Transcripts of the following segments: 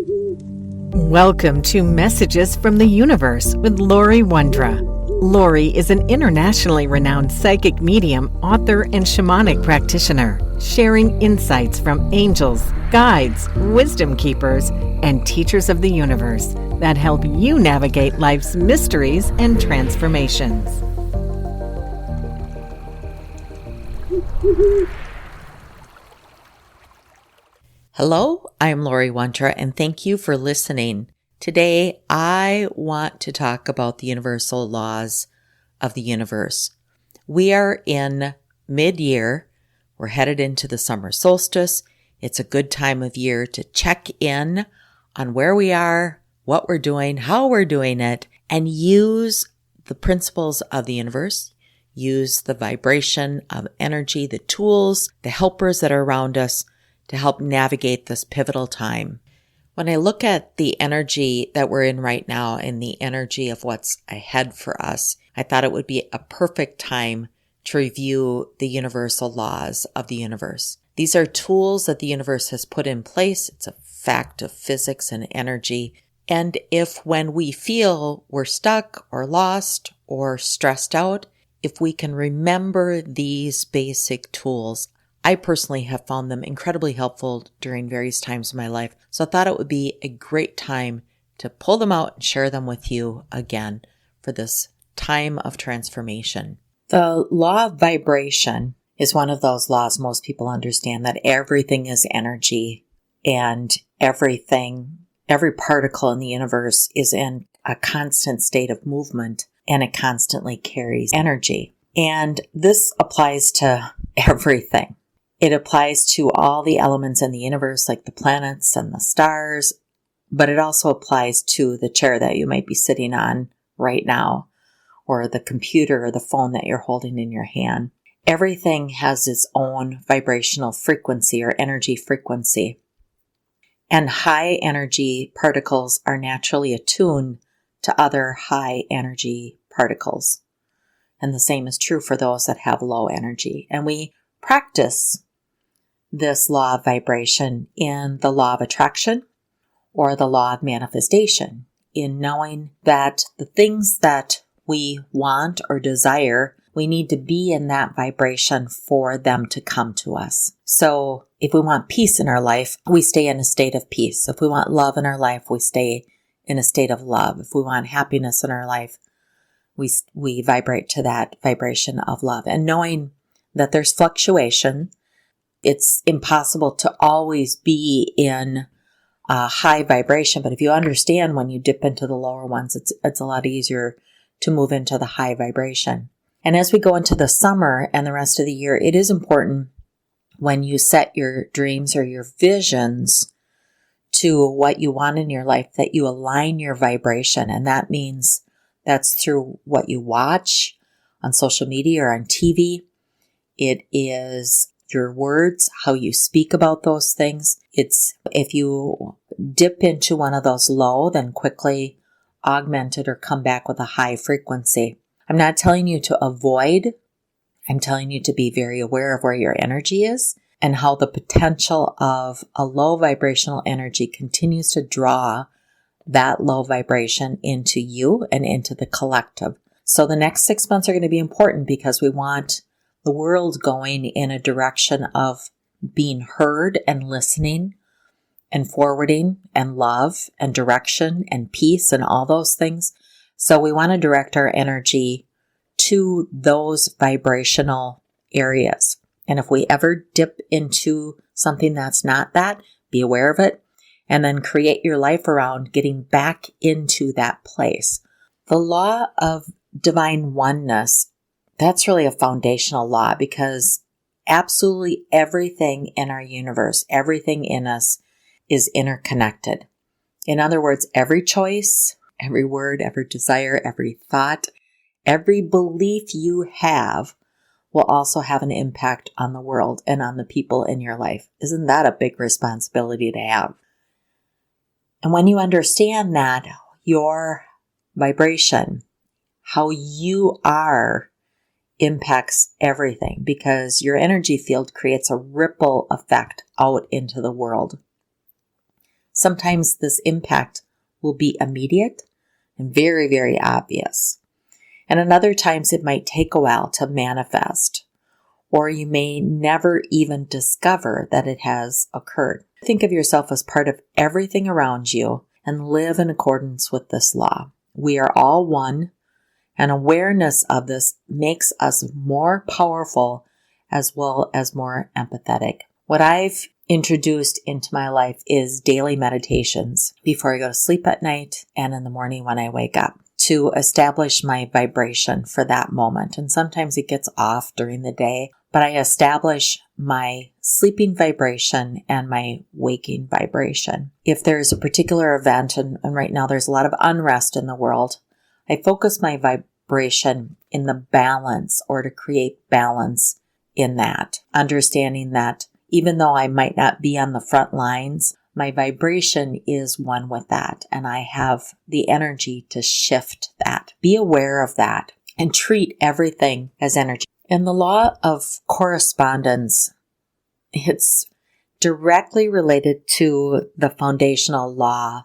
Welcome to Messages from the Universe with Laurie Wondra. Laurie is an internationally renowned psychic medium, author, and shamanic practitioner, sharing insights from angels, guides, wisdom keepers, and teachers of the universe that help you navigate life's mysteries and transformations. Hello, I'm Laurie Wondra, and thank you for listening. Today, I want to talk about the universal laws of the universe. We are in mid-year. We're headed into the summer solstice. It's a good time of year to check in on where we are, what we're doing, how we're doing it, and use the principles of the universe, use the vibration of energy, the tools, the helpers that are around us to help navigate this pivotal time. When I look at the energy that we're in right now and the energy of what's ahead for us, I thought it would be a perfect time to review the universal laws of the universe. These are tools that the universe has put in place. It's a fact of physics and energy. And if when we feel we're stuck or lost or stressed out, if we can remember these basic tools, I personally have found them incredibly helpful during various times in my life. So I thought it would be a great time to pull them out and share them with you again for this time of transformation. The law of vibration is one of those laws most people understand, that everything is energy and every particle in the universe is in a constant state of movement and it constantly carries energy. And this applies to everything. It applies to all the elements in the universe, like the planets and the stars, but it also applies to the chair that you might be sitting on right now, or the computer or the phone that you're holding in your hand. Everything has its own vibrational frequency or energy frequency. And high energy particles are naturally attuned to other high energy particles. And the same is true for those that have low energy. And we practice this law of vibration in the law of attraction or the law of manifestation, in knowing that the things that we want or desire, we need to be in that vibration for them to come to us. So if we want peace in our life, we stay in a state of peace. If we want love in our life, we stay in a state of love. If we want happiness in our life, we vibrate to that vibration of love. And knowing that there's fluctuation, it's impossible to always be in a high vibration, but if you understand when you dip into the lower ones, it's a lot easier to move into the high vibration. And as we go into the summer and the rest of the year, it is important when you set your dreams or your visions to what you want in your life that you align your vibration. And that means that's through what you watch on social media or on TV. It is your words, how you speak about those things. It's if you dip into one of those low, then quickly augment it or come back with a high frequency. I'm not telling you to avoid. I'm telling you to be very aware of where your energy is and how the potential of a low vibrational energy continues to draw that low vibration into you and into the collective. So the next 6 months are going to be important because we want the world going in a direction of being heard and listening and forwarding and love and direction and peace and all those things. So we want to direct our energy to those vibrational areas. And if we ever dip into something that's not that, be aware of it and then create your life around getting back into that place. The law of divine oneness, that's really a foundational law because absolutely everything in our universe, everything in us is interconnected. In other words, every choice, every word, every desire, every thought, every belief you have will also have an impact on the world and on the people in your life. Isn't that a big responsibility to have? And when you understand that your vibration, how you are, impacts everything because your energy field creates a ripple effect out into the world. Sometimes this impact will be immediate and very, very obvious. And in other times it might take a while to manifest, or you may never even discover that it has occurred. Think of yourself as part of everything around you and live in accordance with this law. We are all one, and awareness of this makes us more powerful as well as more empathetic. What I've introduced into my life is daily meditations before I go to sleep at night and in the morning when I wake up, to establish my vibration for that moment. And sometimes it gets off during the day, but I establish my sleeping vibration and my waking vibration. If there's a particular event, and right now there's a lot of unrest in the world, I focus my vibration in the balance, or to create balance in that, understanding that even though I might not be on the front lines, my vibration is one with that, and I have the energy to shift that. Be aware of that and treat everything as energy. In the law of correspondence, it's directly related to the foundational law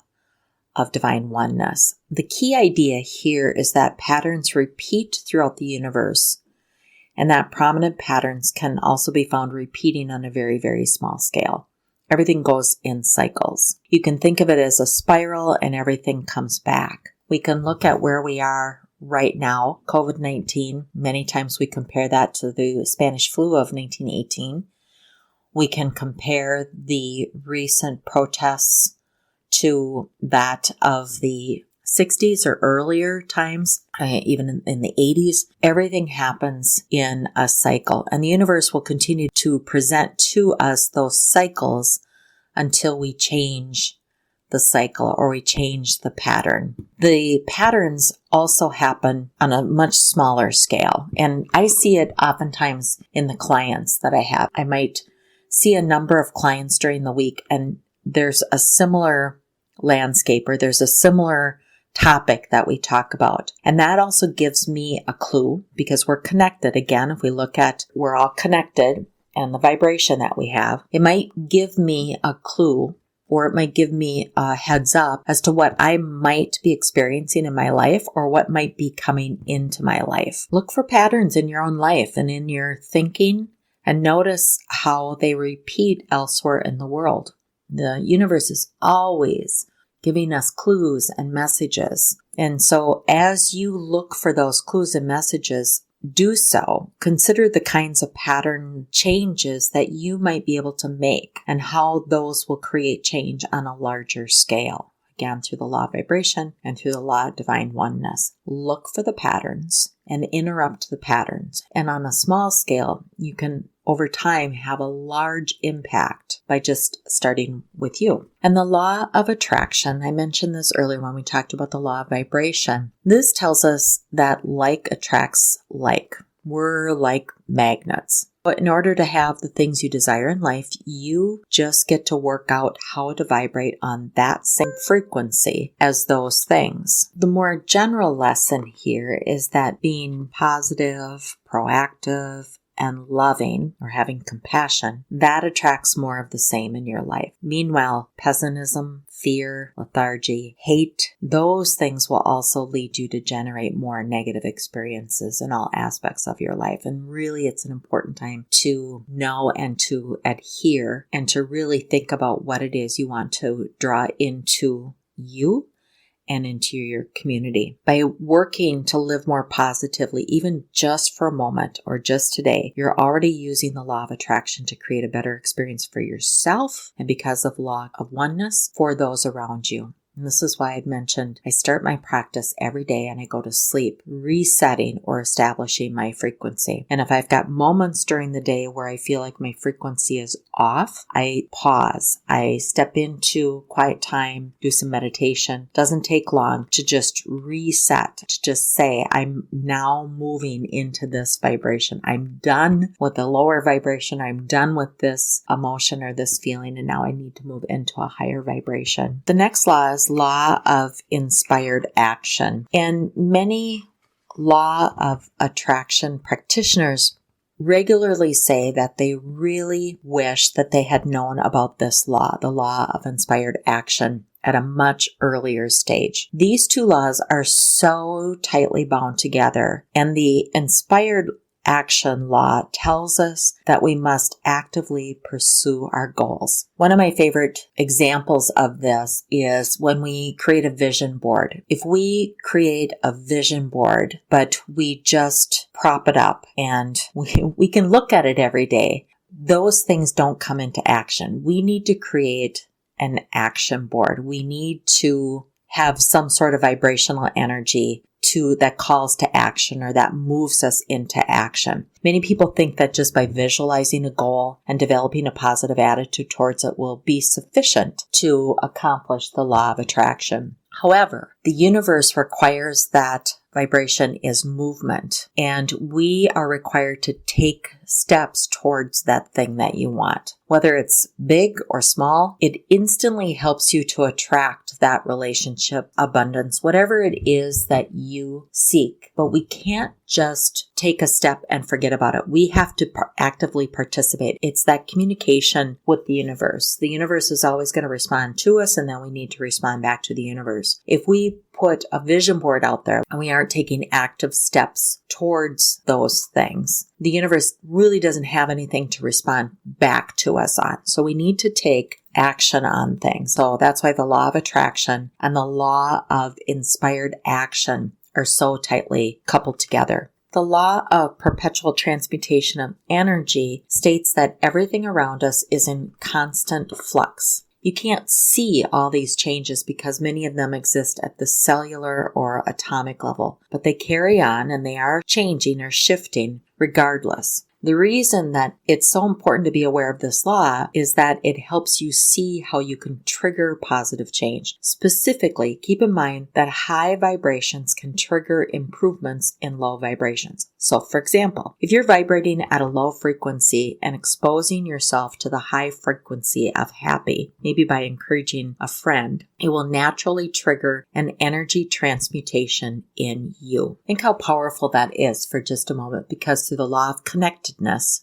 of divine oneness. The key idea here is that patterns repeat throughout the universe, and that prominent patterns can also be found repeating on a very, very small scale. Everything goes in cycles. You can think of it as a spiral, and everything comes back. We can look at where we are right now, COVID-19. Many times we compare that to the Spanish flu of 1918. We can compare the recent protests to that of the 60s or earlier times, even in the 80s. Everything happens in a cycle, and the universe will continue to present to us those cycles until we change the cycle or we change the pattern. The patterns also happen on a much smaller scale, and I see it oftentimes in the clients that I have. I might see a number of clients during the week, and there's a similar landscape, or there's a similar topic that we talk about. And that also gives me a clue, because we're connected. Again, if we look at, we're all connected and the vibration that we have, it might give me a clue, or it might give me a heads up as to what I might be experiencing in my life, or what might be coming into my life. Look for patterns in your own life and in your thinking, and notice how they repeat elsewhere in the world. The universe is always giving us clues and messages. And so as you look for those clues and messages, do so. Consider the kinds of pattern changes that you might be able to make, and how those will create change on a larger scale. Again, through the law of vibration and through the law of divine oneness. Look for the patterns and interrupt the patterns. And on a small scale, you can over time have a large impact by just starting with you. And the law of attraction, I mentioned this earlier when we talked about the law of vibration. This tells us that like attracts like. We're like magnets. But in order to have the things you desire in life, you just get to work out how to vibrate on that same frequency as those things. The more general lesson here is that being positive, proactive, and loving, or having compassion, that attracts more of the same in your life. Meanwhile, pessimism, fear, lethargy, hate, those things will also lead you to generate more negative experiences in all aspects of your life. And really, it's an important time to know and to adhere and to really think about what it is you want to draw into you and into your community. By working to live more positively, even just for a moment or just today, you're already using the law of attraction to create a better experience for yourself, and because of law of oneness, for those around you. And this is why I'd mentioned I start my practice every day and I go to sleep resetting or establishing my frequency. And if I've got moments during the day where I feel like my frequency is off, I pause. I step into quiet time, do some meditation. Doesn't take long to just reset, to just say, I'm now moving into this vibration. I'm done with the lower vibration. I'm done with this emotion or this feeling, and now I need to move into a higher vibration. The next law is law of inspired action. And many law of attraction practitioners regularly say that they really wish that they had known about this law, the law of inspired action, at a much earlier stage. These two laws are so tightly bound together, and the inspired action law tells us that we must actively pursue our goals. One of my favorite examples of this is when we create a vision board. If we create a vision board, but we just prop it up and we can look at it every day, those things don't come into action. We need to create an action board. We need to have some sort of vibrational energy that calls to action or that moves us into action. Many people think that just by visualizing a goal and developing a positive attitude towards it will be sufficient to accomplish the law of attraction. However, the universe requires that vibration is movement, and we are required to take steps towards that thing that you want. Whether it's big or small, it instantly helps you to attract that relationship, abundance, whatever it is that you seek. But we can't just take a step and forget about it. We have to actively participate. It's that communication with the universe. The universe is always going to respond to us, and then we need to respond back to the universe. If we put a vision board out there and we aren't taking active steps towards those things, the universe really doesn't have anything to respond back to us on. So we need to take action on things. So that's why the law of attraction and the law of inspired action are so tightly coupled together. The law of perpetual transmutation of energy states that everything around us is in constant flux. You can't see all these changes because many of them exist at the cellular or atomic level, but they carry on and they are changing or shifting regardless. The reason that it's so important to be aware of this law is that it helps you see how you can trigger positive change. Specifically, keep in mind that high vibrations can trigger improvements in low vibrations. So, for example, if you're vibrating at a low frequency and exposing yourself to the high frequency of happy, maybe by encouraging a friend, it will naturally trigger an energy transmutation in you. Think how powerful that is for just a moment, because through the law of connectedness,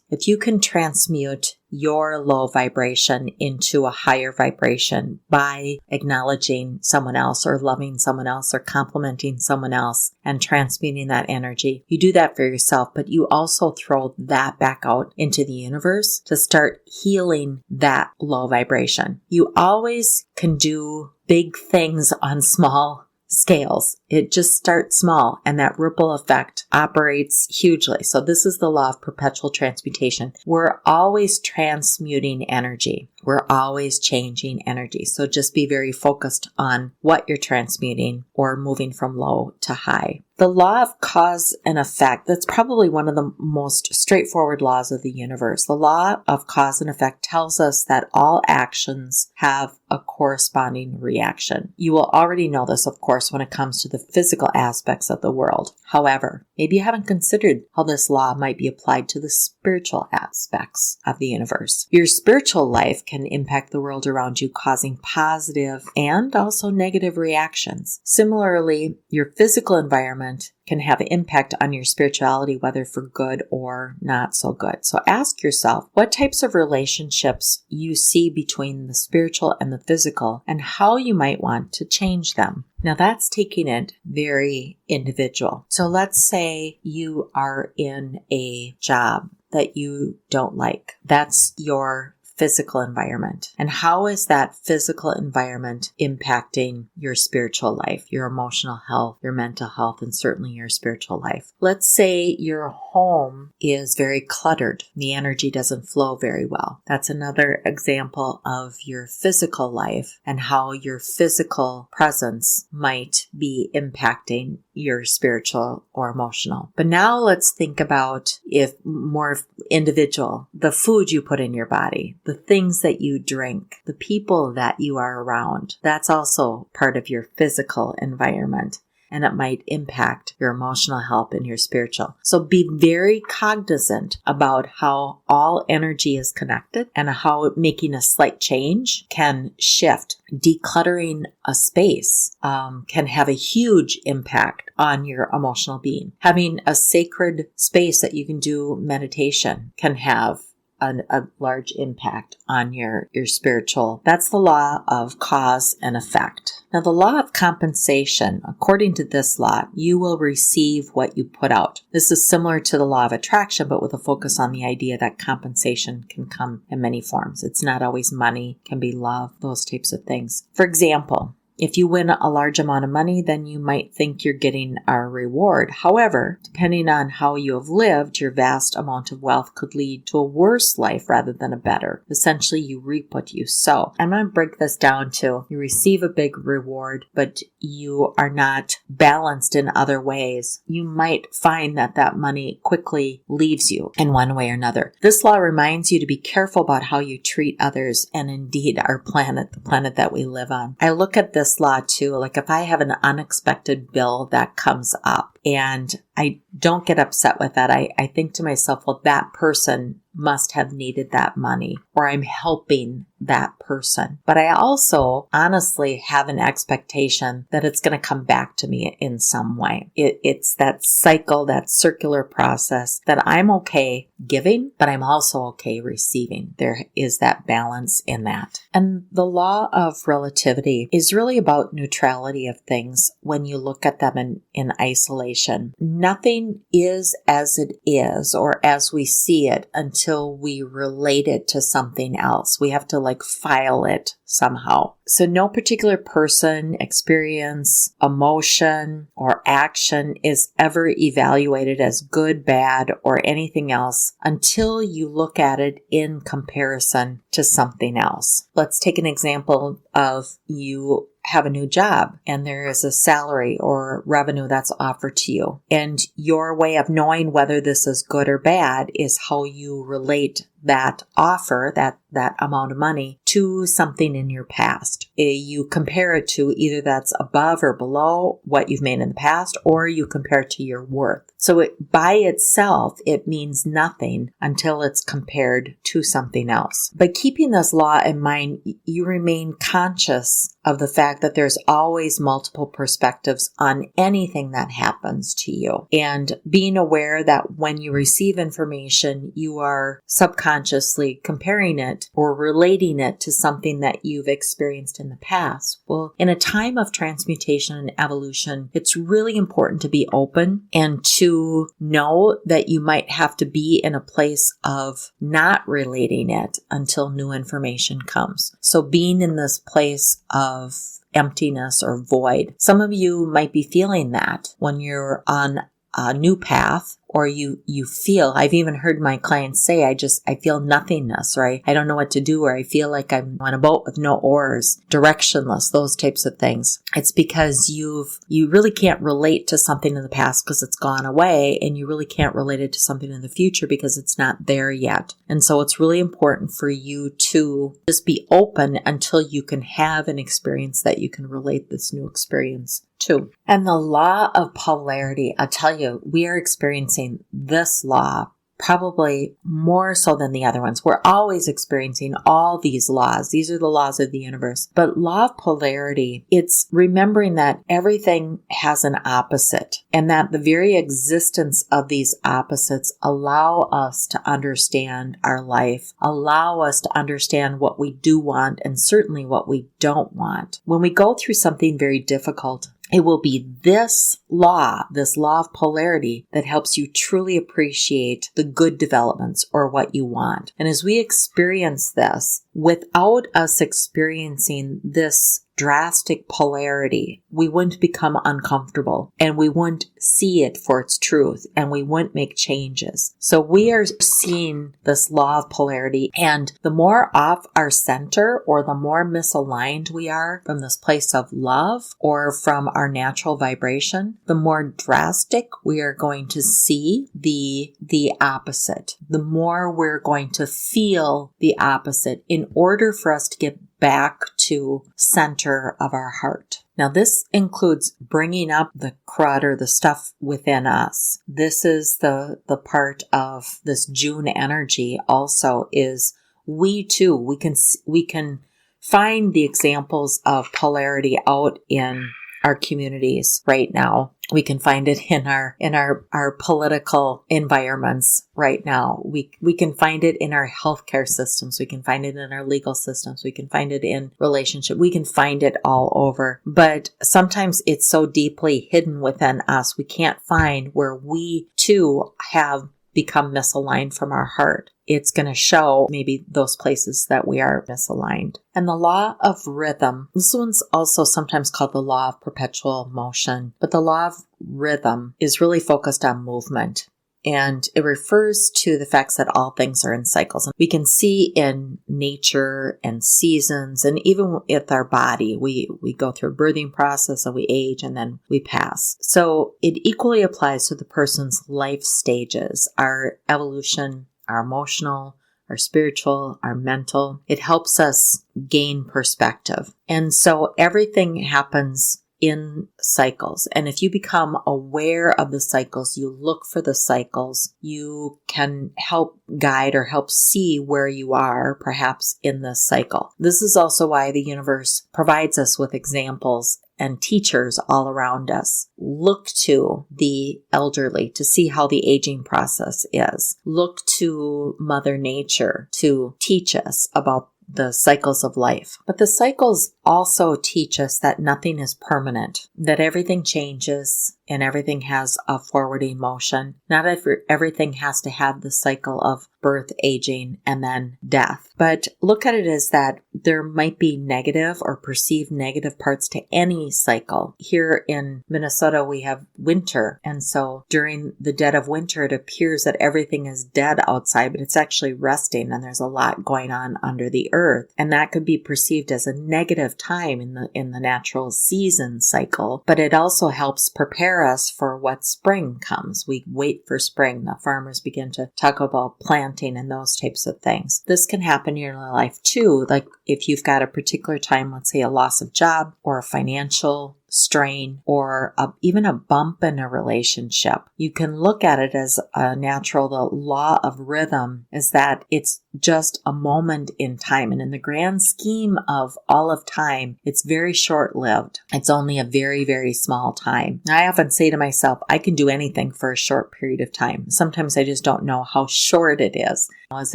if you can transmute your low vibration into a higher vibration by acknowledging someone else or loving someone else or complimenting someone else and transmuting that energy, you do that for yourself, but you also throw that back out into the universe to start healing that low vibration. You always can do big things on small scales. It just starts small, and that ripple effect operates hugely. So this is the law of perpetual transmutation. We're always transmuting energy. We're always changing energy. So just be very focused on what you're transmuting or moving from low to high. The law of cause and effect, that's probably one of the most straightforward laws of the universe. The law of cause and effect tells us that all actions have a corresponding reaction. You will already know this, of course, when it comes to the physical aspects of the world. However, maybe you haven't considered how this law might be applied to the spiritual aspects of the universe. Your spiritual life can impact the world around you, causing positive and also negative reactions. Similarly, your physical environment can have an impact on your spirituality, whether for good or not so good. So ask yourself what types of relationships you see between the spiritual and the physical and how you might want to change them. Now that's taking it very individual. So let's say you are in a job that you don't like. That's your physical environment. And how is that physical environment impacting your spiritual life, your emotional health, your mental health, and certainly your spiritual life? Let's say your home is very cluttered. The energy doesn't flow very well. That's another example of your physical life and how your physical presence might be impacting your spiritual or emotional. But now let's think about, if more individual, the food you put in your body, the things that you drink, the people that you are around. That's also part of your physical environment. and it might impact your emotional health and your spiritual. So be very cognizant about how all energy is connected and how making a slight change can shift. Decluttering a space can have a huge impact on your emotional being. Having a sacred space that you can do meditation can have a large impact on your spiritual. That's the law of cause and effect. Now, the law of compensation, according to this law, you will receive what you put out. This is similar to the law of attraction, but with a focus on the idea that compensation can come in many forms. It's not always money, it can be love, those types of things. For example, if you win a large amount of money, then you might think you're getting a reward. However, depending on how you have lived, your vast amount of wealth could lead to a worse life rather than a better. Essentially, you reap what you sow. I'm going to break this down to you receive a big reward, but you are not balanced in other ways. You might find that money quickly leaves you in one way or another. This law reminds you to be careful about how you treat others and indeed our planet, the planet that we live on. I look at this law too, like if I have an unexpected bill that comes up and I don't get upset with that, I think to myself, well, that person must have needed that money, or I'm helping that person. But I also honestly have an expectation that it's going to come back to me in some way. It's that cycle, that circular process that I'm okay giving, but I'm also okay receiving. There is that balance in that. And the law of relativity is really about neutrality of things when you look at them in isolation. Nothing is as it is or as we see it until we relate it to something else. We have to file it somehow. So no particular person, experience, emotion, or action is ever evaluated as good, bad, or anything else until you look at it in comparison to something else. Let's take an example of you have a new job and there is a salary or revenue that's offered to you. And your way of knowing whether this is good or bad is how you relate that offer, that amount of money, to something in your past. You compare it to either that's above or below what you've made in the past, or you compare it to your worth. So by itself, it means nothing until it's compared to something else. But keeping this law in mind, you remain conscious of the fact that there's always multiple perspectives on anything that happens to you. And being aware that when you receive information, you are subconsciously comparing it or relating it to something that you've experienced in the past. Well, in a time of transmutation and evolution, it's really important to be open and to know that you might have to be in a place of not relating it until new information comes. So being in this place of emptiness or void. Some of you might be feeling that when you're on a new path, or you feel, I've even heard my clients say, I feel nothingness, or I don't know what to do, or I feel like I'm on a boat with no oars, directionless, those types of things. It's because you really can't relate to something in the past because it's gone away, and you really can't relate it to something in the future because it's not there yet. And so it's really important for you to just be open until you can have an experience that you can relate this new experience to. And the law of polarity, I'll tell you, we are experiencing this law probably more so than the other ones. We're always experiencing all these laws. These are the laws of the universe. But law of polarity, it's remembering that everything has an opposite and that the very existence of these opposites allow us to understand our life, allow us to understand what we do want and certainly what we don't want. When we go through something very difficult, it will be this law of polarity, that helps you truly appreciate the good developments or what you want. And as we experience this, without us experiencing this drastic polarity, we wouldn't become uncomfortable and we wouldn't see it for its truth and we wouldn't make changes. So we are seeing this law of polarity, and the more off our center or the more misaligned we are from this place of love or from our natural vibration, the more drastic we are going to see the opposite. The more we're going to feel the opposite in order for us to get back to center of our heart. Now, this includes bringing up the crud or the stuff within us. This is the part of this June energy also is we too, we can find the examples of polarity out in our communities right now. We can find it in our political environments right now. We can find it in our healthcare systems. We can find it in our legal systems. We can find it in relationship. We can find it all over. But sometimes it's so deeply hidden within us, we can't find where we too have become misaligned from our heart. It's going to show maybe those places that we are misaligned. And the law of rhythm, this one's also sometimes called the law of perpetual motion, but the law of rhythm is really focused on movement. And it refers to the fact that all things are in cycles. We can see in nature and seasons, and even with our body, we go through a birthing process and we age and then we pass. So it equally applies to the person's life stages, our evolution, our emotional, our spiritual, our mental. It helps us gain perspective. And so everything happens in cycles. And if you become aware of the cycles, you look for the cycles, you can help guide or help see where you are perhaps in this cycle. This is also why the universe provides us with examples and teachers all around us. Look to the elderly to see how the aging process is. Look to Mother Nature to teach us about the cycles of life. But the cycles also teach us that nothing is permanent, that everything changes and everything has a forwarding motion. Not everything has to have the cycle of birth, aging, and then death. But look at it as that there might be negative or perceived negative parts to any cycle. Here in Minnesota, we have winter. And so during the dead of winter, it appears that everything is dead outside, but it's actually resting and there's a lot going on under the earth. And that could be perceived as a negative time in the natural season cycle. But it also helps prepare us for what spring comes. We wait for spring. The farmers begin to talk about planting and those types of things. This can happen in your life too. Like if you've got a particular time, let's say a loss of job or a financial strain or even a bump in a relationship, you can look at it as a natural. The law of rhythm is that it's just a moment in time. And in the grand scheme of all of time, it's very short-lived. It's only a very, very small time. I often say to myself, I can do anything for a short period of time. Sometimes I just don't know how short it is. Is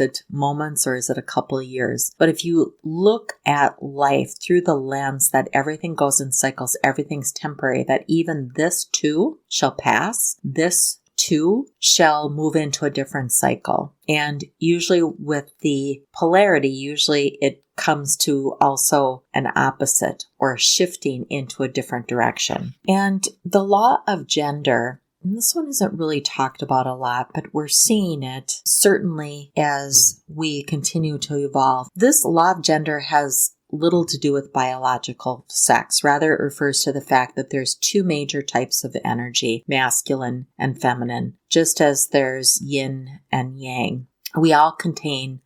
it moments or is it a couple of years? But if you look at life through the lens that everything goes in cycles, everything's temporary, that even this too shall pass, this too shall move into a different cycle. And usually with the polarity, usually it comes to also an opposite or shifting into a different direction. And the law of gender, and this one isn't really talked about a lot, but we're seeing it certainly as we continue to evolve. This law of gender has little to do with biological sex. Rather, it refers to the fact that there's two major types of energy, masculine and feminine, just as there's yin and yang. We all contain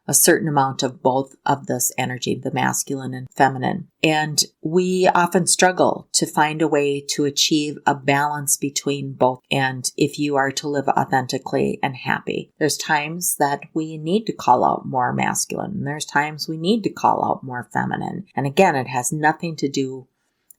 a certain amount of both of this energy, the masculine and feminine. And we often struggle to find a way to achieve a balance between both. And if you are to live authentically and happy, there's times that we need to call out more masculine. And there's times we need to call out more feminine. And again, it has nothing to do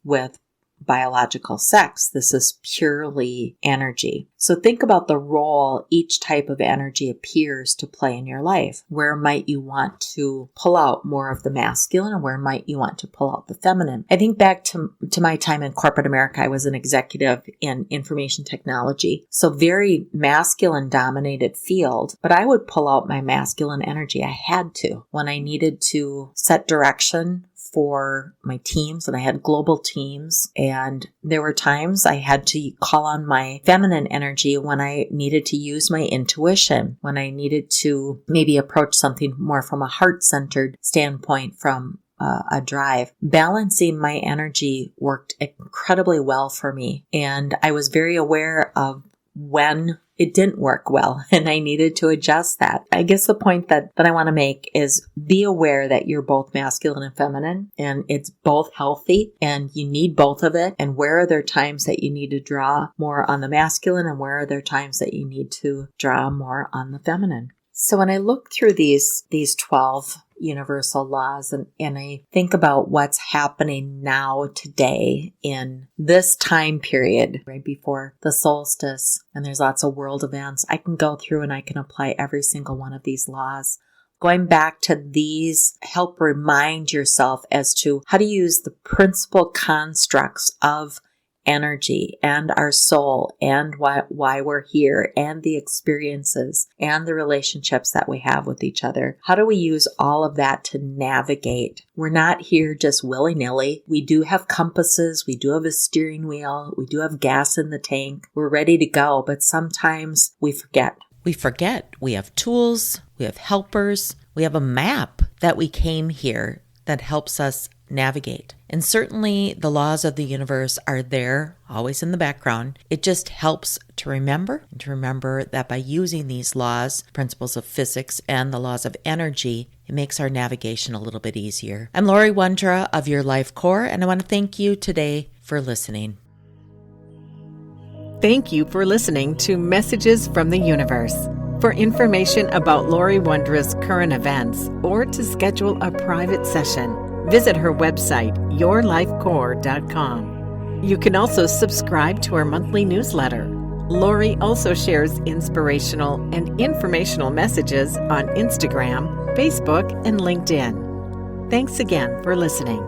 with biological sex. This is purely energy. So think about the role each type of energy appears to play in your life. Where might you want to pull out more of the masculine and where might you want to pull out the feminine? I think back to my time in corporate America. I was an executive in information technology. So very masculine dominated field, but I would pull out my masculine energy. I had to when I needed to set direction for my teams, and I had global teams, and there were times I had to call on my feminine energy when I needed to use my intuition, when I needed to maybe approach something more from a heart-centered standpoint, from a drive. Balancing my energy worked incredibly well for me, and I was very aware of when it didn't work well and I needed to adjust that. I guess the point that I want to make is be aware that you're both masculine and feminine and it's both healthy and you need both of it. And where are there times that you need to draw more on the masculine and where are there times that you need to draw more on the feminine? So when I look through these 12 universal laws and I think about what's happening now today in this time period right before the solstice, and there's lots of world events, I can go through and I can apply every single one of these laws. Going back to these help remind yourself as to how to use the principal constructs of energy and our soul and why we're here and the experiences and the relationships that we have with each other. How do we use all of that to navigate? We're not here just willy-nilly. We do have compasses. We do have a steering wheel. We do have gas in the tank. We're ready to go, but sometimes we forget. We have tools. We have helpers. We have a map that we came here that helps us navigate. And certainly the laws of the universe are there, always in the background. It just helps to remember that by using these laws, principles of physics, and the laws of energy, it makes our navigation a little bit easier. I'm Laurie Wondra of Your Life Core, and I want to thank you today for listening. Thank you for listening to Messages from the Universe. For information about Laurie Wondra's current events or to schedule a private session, visit her website, yourlifecore.com. You can also subscribe to her monthly newsletter. Laurie also shares inspirational and informational messages on Instagram, Facebook, and LinkedIn. Thanks again for listening.